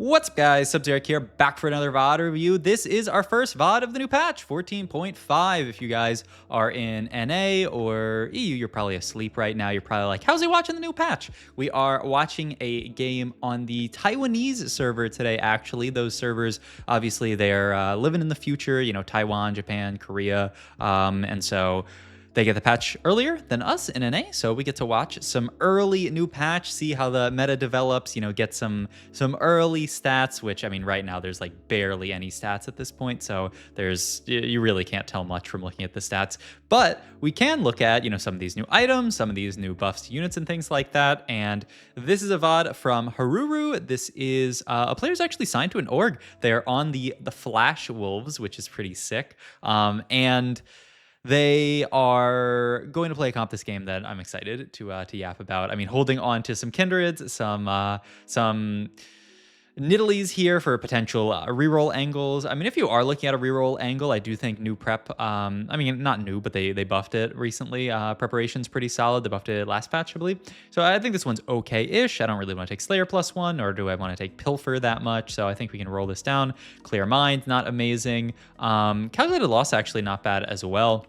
What's up, guys? Sub-Zero here, back for another VOD review. This is our first VOD of the new patch, 14.5. If you guys are in NA or EU, you're probably asleep right now. You're probably like, how's he watching the new patch? We are watching a game on the Taiwanese server today, actually. Those servers, obviously, they're living in the future, you know, Taiwan, Japan, Korea, and so they get the patch earlier than us in NA, so we get to watch some early new patch, see how the meta develops, you know, get some early stats, which, I mean, right now there's like barely any stats at this point, so you really can't tell much from looking at the stats. But we can look at, you know, some of these new items, some of these new buffs to units and things like that. And this is a VOD from Haruru. This is a player who's actually signed to an org. They're on the Flash Wolves, which is pretty sick. And they are going to play a comp this game that I'm excited to yap about. I mean, holding on to some kindreds, some Nidalees here for potential reroll angles. I mean, if you are looking at a reroll angle, I do think new prep, I mean, not new, but they buffed it recently. Preparation's pretty solid. They buffed it last patch, I believe. So I think this one's okay-ish. I don't really want to take Slayer +1, or do I want to take Pilfer that much? So I think we can roll this down. Clear Mind, not amazing. Calculated Loss, actually not bad as well.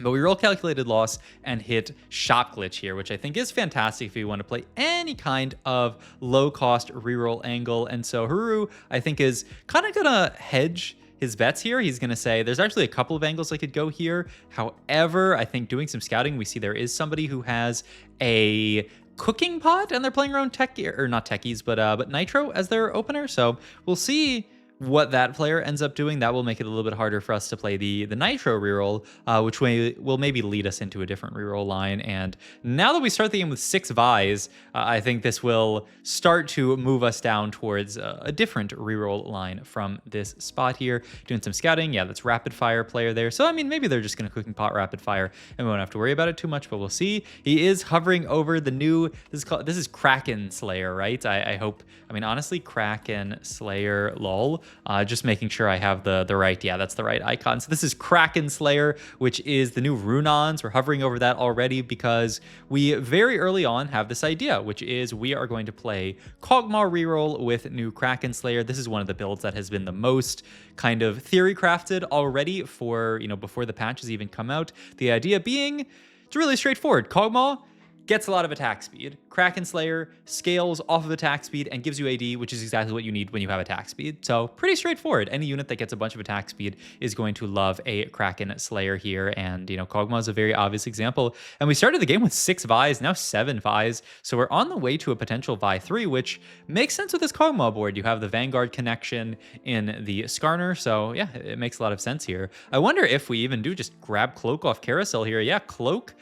But we roll Calculated Loss and hit Shop Glitch here, which I think is fantastic if you want to play any kind of low-cost reroll angle. And so Haruru, I think, is kind of going to hedge his bets here. He's going to say there's actually a couple of angles I could go here. However, I think doing some scouting, we see there is somebody who has a cooking pot, and they're playing around tech, or not techies, but Nitro as their opener. So we'll see what that player ends up doing. That will make it a little bit harder for us to play the Nitro reroll, which will maybe lead us into a different reroll line. And now that we start the game with 6 Vi's, I think this will start to move us down towards a different reroll line from this spot here. Doing some scouting. Yeah, that's Rapidfire player there. So, I mean, maybe they're just going to cooking pot Rapidfire and we won't have to worry about it too much, but we'll see. He is hovering over the new, this is Kraken Slayer, right? I hope, I mean, honestly, Kraken Slayer, lol. Just making sure I have the right, yeah, that's the right icon. So this is Kraken Slayer, which is the new Runons. We're hovering over that already because we very early on have this idea, which is we are going to play Kog'Maw reroll with new Kraken Slayer. This is one of the builds that has been the most kind of theory crafted already for, you know, before the patches even come out. The idea being, it's really straightforward. Kog'Maw gets a lot of attack speed. Kraken Slayer scales off of attack speed and gives you AD, which is exactly what you need when you have attack speed. So pretty straightforward. Any unit that gets a bunch of attack speed is going to love a Kraken Slayer here. And, you know, Kog'Maw is a very obvious example. And we started the game with 6 Vi's, now 7 Vi's. So we're on the way to a potential Vi 3, which makes sense with this Kog'Maw board. You have the Vanguard connection in the Skarner. So yeah, it makes a lot of sense here. I wonder if we even do just grab Cloak off Carousel here. Yeah, Cloak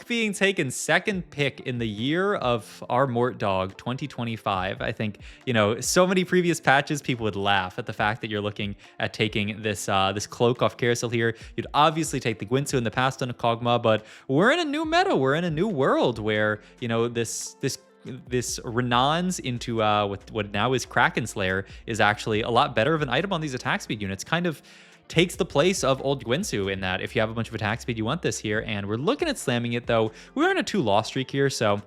being taken second pick in the year of our Mort Dog 2025. I think, you know, so many previous patches, people would laugh at the fact that you're looking at taking this this Cloak off Carousel here. You'd obviously take the Gwinsu in the past on a Kog'Maw, but we're in a new meta. We're in a new world where, you know, this Renons into what now is Kraken Slayer is actually a lot better of an item on these attack speed units. Kind of takes the place of old Gwinsu in that if you have a bunch of attack speed, you want this here. And we're looking at slamming it, though. We're on a 2-loss streak here, so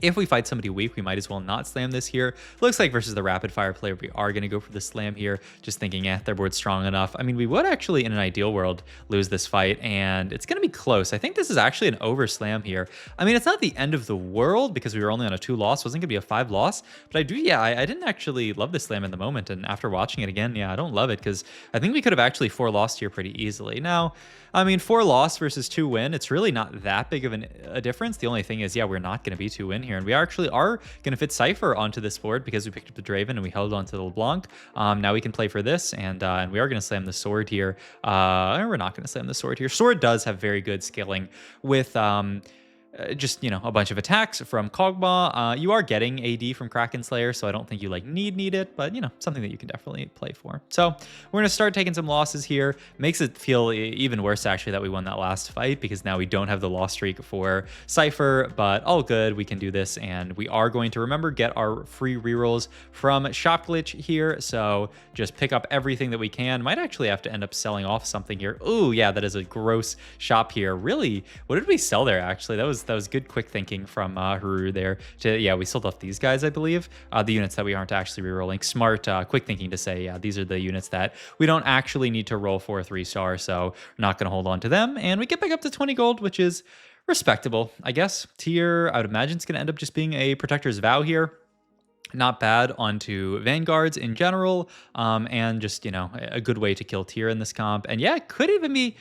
if we fight somebody weak, we might as well not slam this here. Looks like versus the Rapidfire player, we are going to go for the slam here, just thinking, their board's strong enough. I mean, we would actually, in an ideal world, lose this fight, and it's going to be close. I think this is actually an over slam here. I mean, it's not the end of the world because we were only on a 2-loss. It wasn't going to be a 5-loss, but I do, I didn't actually love this slam in the moment, and after watching it again, I don't love it because I think we could have actually 4-lossed here pretty easily. Now, I mean, 4-loss versus 2-win, it's really not that big of a difference. The only thing is, we're not going to be 2-win here, and we actually are going to fit Cypher onto this board because we picked up the Draven and we held on to the LeBlanc. Now we can play for this, and we are going to slam the sword here. We're not going to slam the sword here. Sword does have very good scaling with just, you know, a bunch of attacks from Kog'Maw. You are getting AD from Kraken Slayer, so I don't think you like need it, but, you know, something that you can definitely play for. So we're gonna start taking some losses here. Makes it feel even worse actually that we won that last fight because now we don't have the loss streak for Cypher, but all good. We can do this, and we are going to, remember, get our free rerolls from Shop Glitch here. So just pick up everything that we can. Might actually have to end up selling off something here. Ooh, yeah, that is a gross shop here. Really, what did we sell there actually? That was That was good quick thinking from Haruru there. Yeah, we sold off these guys, I believe. The units that we aren't actually rerolling. Smart, quick thinking to say, yeah, these are the units that we don't actually need to roll for a 3-star, so we're not going to hold on to them. And we get back up to 20 gold, which is respectable, I guess. Tier, I would imagine it's going to end up just being a Protector's Vow here. Not bad onto Vanguards in general, and just, you know, a good way to kill tier in this comp. And yeah, it could even be...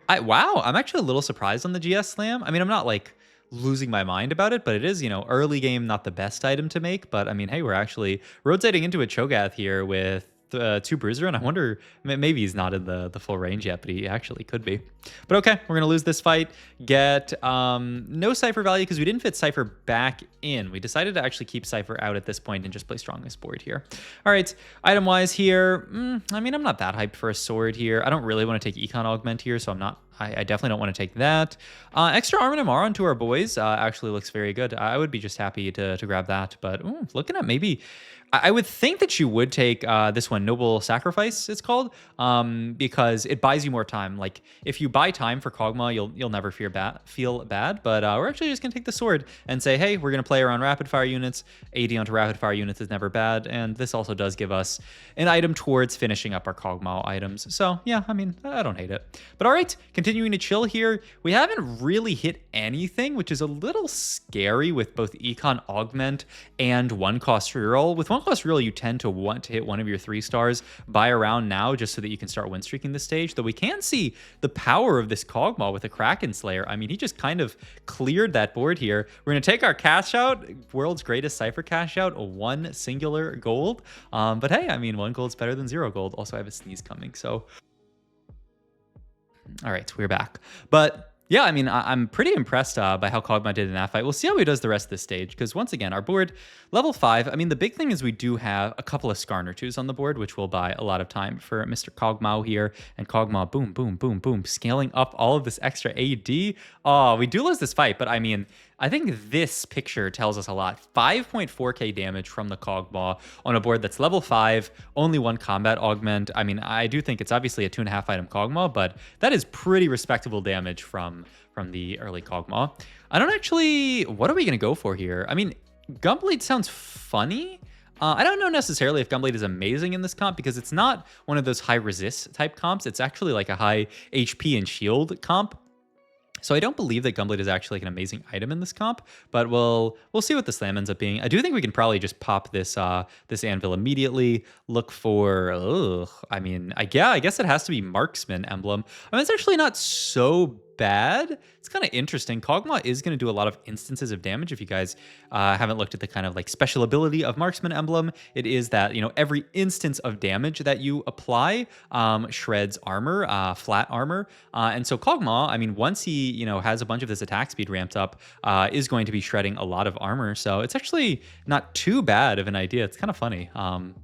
wow, I'm actually a little surprised on the GS Slam. I mean, I'm not like losing my mind about it, but it is, you know, early game, not the best item to make. But I mean, hey, we're actually rotating into a Cho'Gath here with 2 Bruiser, and I wonder, maybe he's not in the full range yet, but he actually could be. But okay, we're gonna lose this fight. Get no Cypher value because we didn't fit Cypher back in. We decided to actually keep Cypher out at this point and just play strongest board here. All right, item wise here, I mean, I'm not that hyped for a sword here. I don't really want to take Econ Augment here, so I definitely don't want to take that. Extra Armor and Amaron to our boys actually looks very good. I would be just happy to grab that, but looking at maybe... I would think that you would take this one, Noble Sacrifice, it's called, because it buys you more time. Like, if you buy time for Kog'Maw, you'll never feel bad. But we're actually just going to take the sword and say, hey, we're going to play around rapid fire units. AD onto rapid fire units is never bad. And this also does give us an item towards finishing up our Kog'Maw items. So, yeah, I mean, I don't hate it. But all right, continuing to chill here. We haven't really hit anything, which is a little scary with both Econ Augment and 1-cost reroll. With 1-cost reroll, you tend to want to hit one of your 3-stars by around now just so that you can start win streaking this stage. Though we can see the power of this Kog'Maw with a Kraken Slayer. I mean, he just kind of cleared that board here. We're going to take our cash out, world's greatest Cypher cash out, 1 singular gold. But hey, I mean, 1 gold's better than 0 gold. Also, I have a sneeze coming, so... All right, we're back. But... yeah, I mean, I'm pretty impressed by how Kog'Maw did in that fight. We'll see how he does the rest of this stage, because once again, our board, level 5, I mean, the big thing is we do have a couple of Skarner 2s on the board, which will buy a lot of time for Mr. Kog'Maw here. And Kog'Maw, boom, boom, boom, boom, scaling up all of this extra AD. Oh, we do lose this fight, but I mean... I think this picture tells us a lot. 5.4k damage from the Kog'Maw on a board that's level 5, only 1 combat augment. I mean, I do think it's obviously a 2.5 item Kog'Maw, but that is pretty respectable damage from the early Kog'Maw. I don't actually... what are we going to go for here? I mean, Gunblade sounds funny. I don't know necessarily if Gunblade is amazing in this comp because it's not one of those high resist type comps. It's actually like a high HP and shield comp. So I don't believe that Gunblade is actually like an amazing item in this comp, but we'll see what the slam ends up being. I do think we can probably just pop this this anvil immediately. Look for, I mean, I guess it has to be Marksman emblem. I mean, it's actually not so bad. It's kind of interesting. Kog'Maw is going to do a lot of instances of damage. If you guys haven't looked at the kind of like special ability of Marksman emblem, it is that, you know, every instance of damage that you apply shreds armor, flat armor. And so Kog'Maw, I mean, once he, you know, has a bunch of this attack speed ramped up, is going to be shredding a lot of armor. So it's actually not too bad of an idea. It's kind of funny.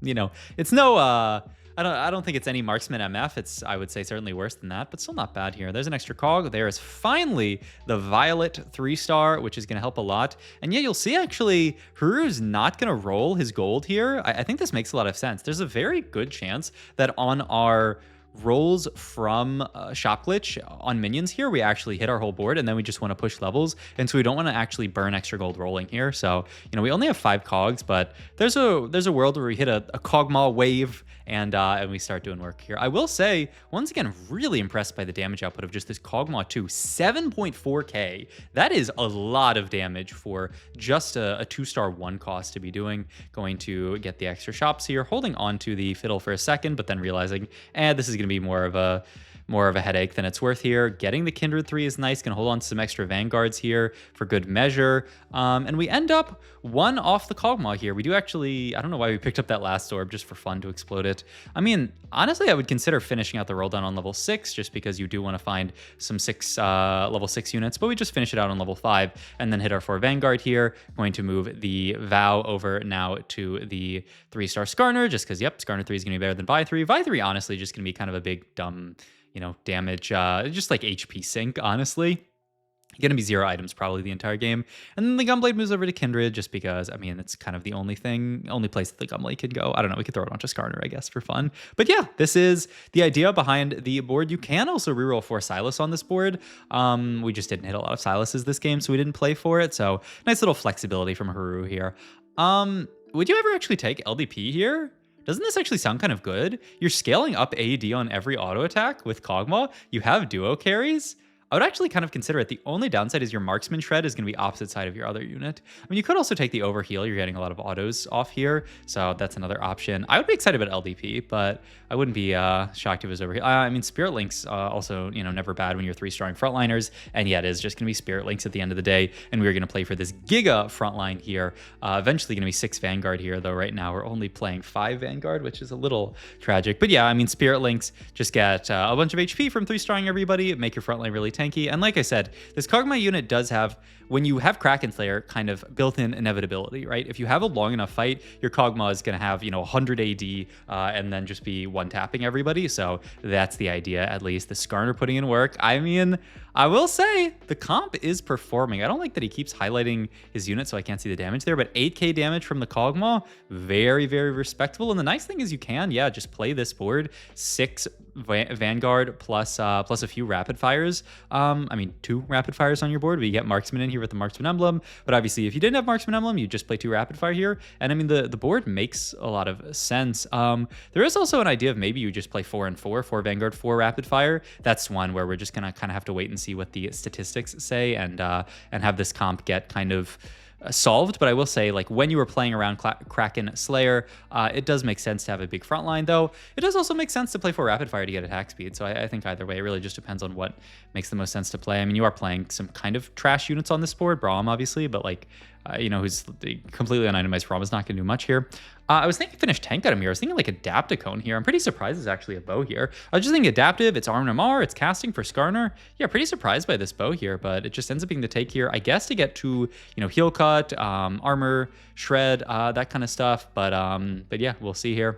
You know, it's no... I don't think it's any Marksman MF. It's, I would say, certainly worse than that, but still not bad here. There's an extra cog. There is finally the Violet 3-star, which is going to help a lot. And yeah, you'll see actually Haruru's not going to roll his gold here. I think this makes a lot of sense. There's a very good chance that on our rolls from Shop Glitch on minions here, we actually hit our whole board, and then we just want to push levels, and so we don't want to actually burn extra gold rolling here. So, you know, we only have 5 cogs, but there's a world where we hit a Kog'Maw wave and we start doing work here. I will say, once again, really impressed by the damage output of just this Kog'Maw 2. 7.4k. That is a lot of damage for just a 2-star 1 cost to be doing. Going to get the extra shops here, holding on to the fiddle for a second, but then realizing, this is going to be more of a headache than it's worth here. Getting the Kindred 3 is nice. Gonna hold on to some extra Vanguards here for good measure. And we end up 1 off the Kog'Maw here. We do actually, I don't know why we picked up that last orb, just for fun to explode it. I mean, honestly, I would consider finishing out the roll down on level 6, just because you do want to find some level 6 units, but we just finish it out on level 5 and then hit our 4 Vanguard here. Going to move the Vow over now to the 3-star Skarner, just because, yep, Skarner 3 is going to be better than Vi 3. Vi 3, honestly, just going to be kind of a big, dumb, you know, damage, just like HP sink, honestly. Gonna be 0 items probably the entire game. And then the Gunblade moves over to Kindred just because, I mean, it's kind of the only place that the Gunblade could go. I don't know, we could throw it onto Skarner, I guess, for fun. But yeah, this is the idea behind the board. You can also reroll 4 Silas on this board. We just didn't hit a lot of Silases this game, so we didn't play for it. So nice little flexibility from Haruru here. Would you ever actually take LDP here? Doesn't this actually sound kind of good? You're scaling up AD on every auto attack with Kog'Maw. You have duo carries. I would actually kind of consider it. The only downside is your marksman shred is going to be opposite side of your other unit. I mean, you could also take the overheal. You're getting a lot of autos off here, so that's another option. I would be excited about LDP, but I wouldn't be shocked if it was overheal. I mean, Spirit Links also, you know, never bad when you're 3 strong frontliners, and yeah, it is just going to be Spirit Links at the end of the day, and we're going to play for this Giga frontline here. Eventually going to be 6 Vanguard here, though right now we're only playing 5 Vanguard, which is a little tragic. But yeah, I mean, Spirit Links just get a bunch of HP from 3 strong everybody, make your frontline really tanky. And like I said, this Kog'Maw unit does have, when you have Kraken Slayer, kind of built-in inevitability, right? If you have a long enough fight, your Kog'Maw is going to have, you know, 100 AD and then just be one-tapping everybody. So that's the idea, at least. The Skarner putting in work. I mean, I will say the comp is performing. I don't like that he keeps highlighting his unit so I can't see the damage there, but 8k damage from the Kog'Maw, very, very respectable. And the nice thing is you can, yeah, just play this board, 6 Vanguard plus a few rapid fires. I mean, 2 rapid fires on your board, but you get Marksman in here with the Marksman emblem. But obviously, if you didn't have Marksman emblem, you just play 2 rapid fire here. And I mean, the board makes a lot of sense. There is also an idea of maybe you just play 4 and 4 Vanguard, 4 rapid fire. That's one where we're just gonna kind of have to wait and see what the statistics say and have this comp get kind of solved. But I will say, like, when you were playing around Kraken Slayer, it does make sense to have a big front line, though. It does also make sense to play for rapid fire to get attack speed. So I think either way, it really just depends on what makes the most sense to play. I mean, you are playing some kind of trash units on this board, Braum, obviously, but like, you know, who's completely unitemized. Braum is not going to do much here. I was thinking finish tank item here. I was thinking like Adapticone here. I'm pretty surprised there's actually a bow here. I was just thinking adaptive, it's arm MR, it's casting for Skarner. Yeah, pretty surprised by this bow here, but it just ends up being the take here, I guess, to get to, you know, heal cut, armor, shred, that kind of stuff. But yeah, we'll see here.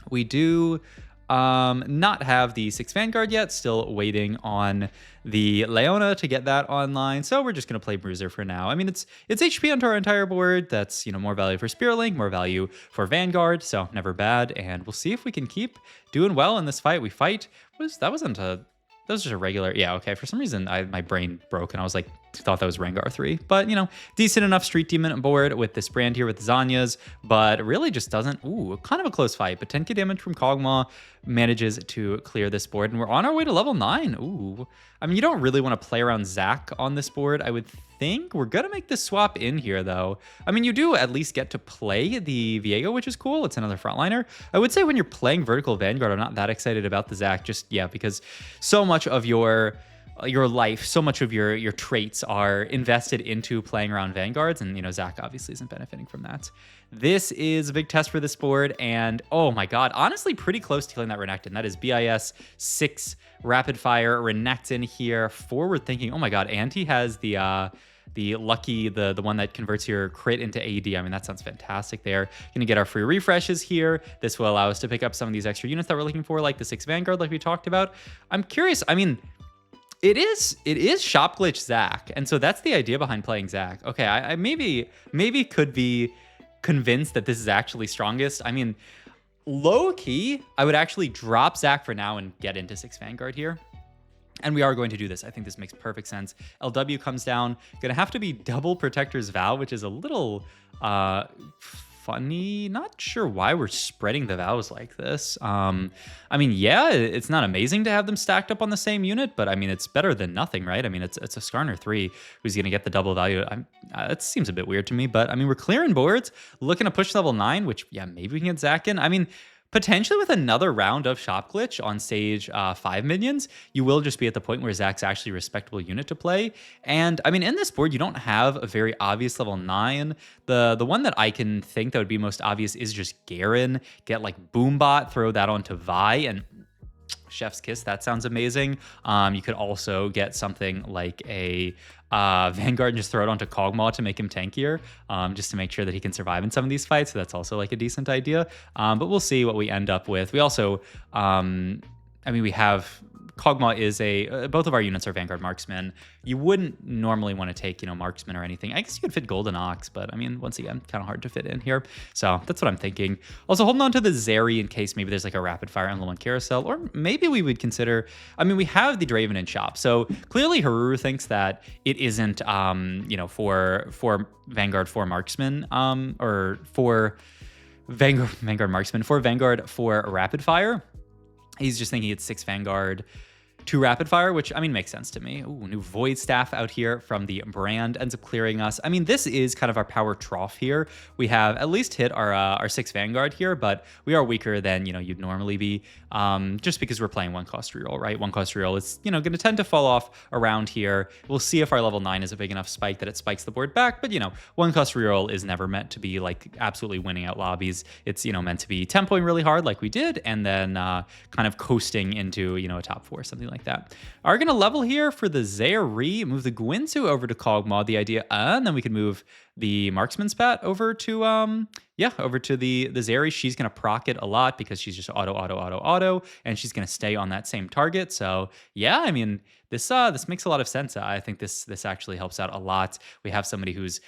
We do not have the 6 Vanguard yet, still waiting on the Leona to get that online, so we're just going to play Bruiser for now. I mean, it's HP onto our entire board. That's, you know, more value for Spirit Link, more value for Vanguard, so never bad, and we'll see if we can keep doing well in this fight. We fight, that was just a regular, yeah, okay, for some reason my brain broke and I was like, thought that was Rengar 3, but you know, decent enough Street Demon board with this brand here with Zanyas, but really just doesn't, kind of a close fight, but 10k damage from Kog'Maw manages to clear this board, and we're on our way to level 9. I mean, you don't really want to play around Zac on this board, I would think. We're gonna make this swap in here, though. I mean, you do at least get to play the Viego, which is cool. It's another frontliner. I would say when you're playing Vertical Vanguard, I'm not that excited about the Zac, just, yeah, because so much of your life, so much of your traits are invested into playing around Vanguards, and, you know, Zac obviously isn't benefiting from that. This is a big test for this board, and oh my god, honestly pretty close to killing that Renekton. That is BIS 6 Rapid Fire Renekton here, forward thinking. Oh my god, and he has the lucky, the one that converts your crit into AD. I mean, that sounds fantastic there. Gonna get our free refreshes here. This will allow us to pick up some of these extra units that we're looking for, like the 6 Vanguard like we talked about. I'm curious, I mean, it is shop glitch Zac, and so that's the idea behind playing Zac. Okay, I maybe could be convinced that this is actually strongest. I mean, low key, I would actually drop Zac for now and get into 6 Vanguard here. And we are going to do this. I think this makes perfect sense. LW comes down. Gonna have to be double Protector's Vow, which is a little funny. Not sure why we're spreading the vows like this. I mean, yeah, it's not amazing to have them stacked up on the same unit, but I mean, it's better than nothing, right? I mean, it's a Skarner 3 who's going to get the double value. That seems a bit weird to me, but I mean, we're clearing boards, looking to push level 9, which, yeah, maybe we can get Zac in. I mean, potentially with another round of Shop Glitch on stage 5 minions, you will just be at the point where Zac's actually a respectable unit to play. And I mean, in this board, you don't have a very obvious level 9. The one that I can think that would be most obvious is just Garen. Get like Boombot, throw that onto Vi, and Chef's Kiss, that sounds amazing. You could also get something like a Vanguard and just throw it onto Kog'Maw to make him tankier, just to make sure that he can survive in some of these fights. So that's also like a decent idea. But we'll see what we end up with. We also, I mean, we have Kog'Maw is both of our units are Vanguard Marksman. You wouldn't normally want to take, Marksman or anything. I guess you could fit Golden Ox, but I mean, once again, kind of hard to fit in here. So that's what I'm thinking. Also, holding on to the Zeri in case maybe there's like a rapid fire emblem on carousel, or maybe we would consider, I mean, we have the Draven in shop. So clearly Haruru thinks that it isn't, for Vanguard for Marksman, or for Vanguard Marksman, for Vanguard for Rapid Fire. He's just thinking it's 6 Vanguard, 2 Rapid Fire, which, I mean, makes sense to me. Ooh, new Void Staff out here from the brand ends up clearing us. I mean, this is kind of our power trough here. We have at least hit our 6 Vanguard here, but we are weaker than, you'd normally be, just because we're playing 1-cost reroll, right? 1-cost reroll is, going to tend to fall off around here. We'll see if our level 9 is a big enough spike that it spikes the board back, but, 1-cost reroll is never meant to be, like, absolutely winning out lobbies. It's, meant to be tempoing really hard like we did, and then kind of coasting into, a top 4, something like that. Are going to level here for the Zeri, move the Gwynsu over to Kog'Maw, the idea, and then we could move the Marksman Spat over to, over to the Zeri. She's going to proc it a lot because she's just auto, and she's going to stay on that same target. So, yeah, I mean, this makes a lot of sense. I think this actually helps out a lot. We have somebody who's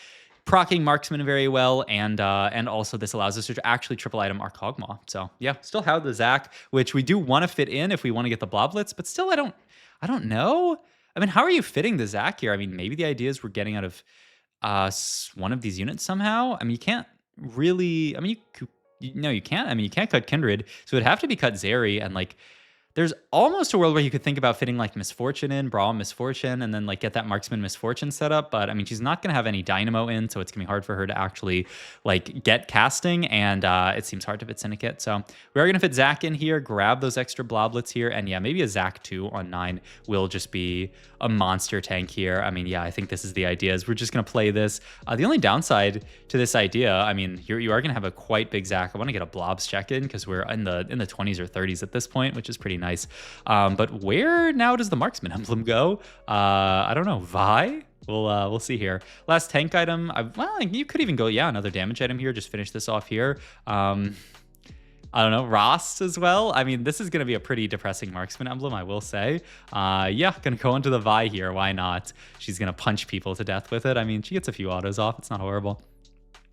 procking Marksman very well, and also this allows us to actually triple item our Kog'Maw. So yeah, still have the Zac, which we do want to fit in if we want to get the Bloblets, but still I don't know. I mean, how are you fitting the Zac here? I mean, maybe the idea is we're getting out of one of these units somehow. I mean, you can't really. I mean, you can't. I mean, you can't cut Kindred, so it'd have to be cut Zeri, and like, there's almost a world where you could think about fitting like Misfortune in, Brawl Misfortune, and then like get that Marksman Misfortune set up. But I mean, she's not going to have any Dynamo in, so it's going to be hard for her to actually like get casting, and it seems hard to fit Syndicate. So we are going to fit Zac in here, grab those extra Bloblets here, and yeah, maybe a Zac 2 on 9 will just be a monster tank here. I mean, yeah, I think this is the idea, is we're just going to play this. The only downside to this idea, I mean, you are going to have a quite big Zac. I want to get a Blobs check in because we're in the 20s or 30s at this point, which is pretty nice. But where now does the Marksman emblem go? I don't know. Vi? We'll see here. Last tank item. Well, you could even go, yeah, another damage item here. Just finish this off here. I don't know, Rost as well. I mean, this is going to be a pretty depressing Marksman emblem, I will say. Yeah, going to go into the Vi here. Why not? She's going to punch people to death with it. I mean, she gets a few autos off. It's not horrible.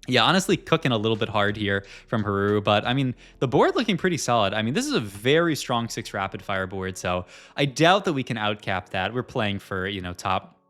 Yeah, honestly, cooking a little bit hard here from Haruru, but I mean, the board looking pretty solid. I mean, this is a very strong 6 rapid fire board, so I doubt that we can outcap that. We're playing for, top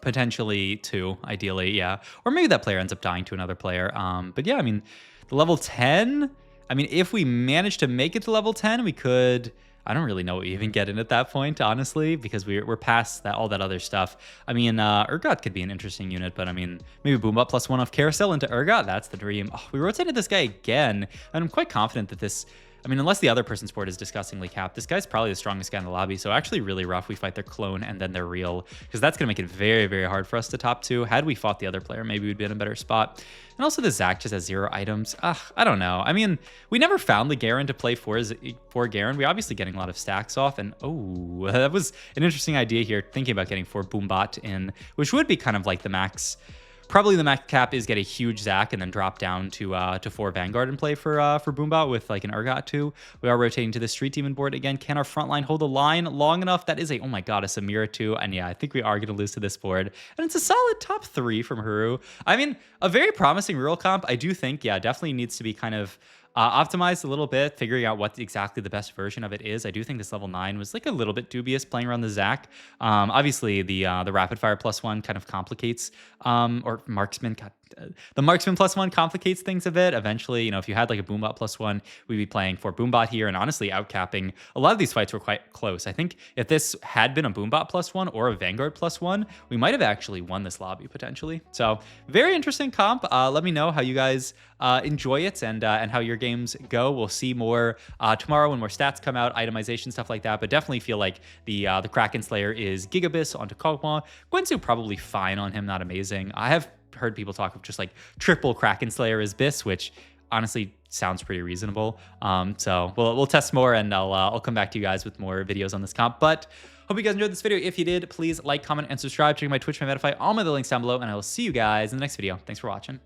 potentially 2, ideally, yeah. Or maybe that player ends up dying to another player. But yeah, I mean, the level 10, I mean, if we manage to make it to level 10, we could... I don't really know what we even get in at that point, honestly, because we're past all that other stuff. I mean, Urgot could be an interesting unit, but I mean, maybe Boombot +1 off Carousel into Urgot, that's the dream. Oh, we rotated this guy again, and I'm quite confident that this... I mean, unless the other person's board is disgustingly capped, this guy's probably the strongest guy in the lobby, so actually really rough. We fight their clone and then their real, because that's going to make it very, very hard for us to top 2. Had we fought the other player, maybe we'd be in a better spot. And also the Zac just has 0 items. I don't know. I mean, we never found the Garen to play for Garen. We're obviously getting a lot of stacks off, and oh, that was an interesting idea here, thinking about getting 4 Boombot in, which would be kind of like the max... Probably the max cap is get a huge Zac and then drop down to 4 Vanguard and play for Boombot with like an Urgot 2. We are rotating to the Street Demon board again. Can our front line hold the line long enough? That is oh my god, a Samira 2. And yeah, I think we are going to lose to this board. And it's a solid top 3 from Haruru. I mean, a very promising reroll comp. I do think, yeah, definitely needs to be kind of optimized a little bit, figuring out what exactly the best version of it is. I do think this level 9 was like a little bit dubious playing around the Zac. Obviously, the rapid fire +1 kind of complicates, or marksman. God, the Marksman +1 complicates things a bit. Eventually, if you had like a Boombot +1, we'd be playing for Boombot here, and honestly, outcapping. A lot of these fights were quite close. I think if this had been a Boombot +1 or a Vanguard +1, we might have actually won this lobby potentially. So very interesting comp. Let me know how you guys enjoy it and how your games go. We'll see more tomorrow when more stats come out, itemization, stuff like that. But definitely feel like the Kraken Slayer is Gigabis onto Kog'Maw. Gwynsu probably fine on him, not amazing. I have heard people talk of just like triple Kraken Slayer as Bis, which honestly sounds pretty reasonable. So we'll test more, and I'll come back to you guys with more videos on this comp. But hope you guys enjoyed this video. If you did, please like, comment, and subscribe. Check my Twitch, my Rapidfire, all my other links down below, and I will see you guys in the next video. Thanks for watching.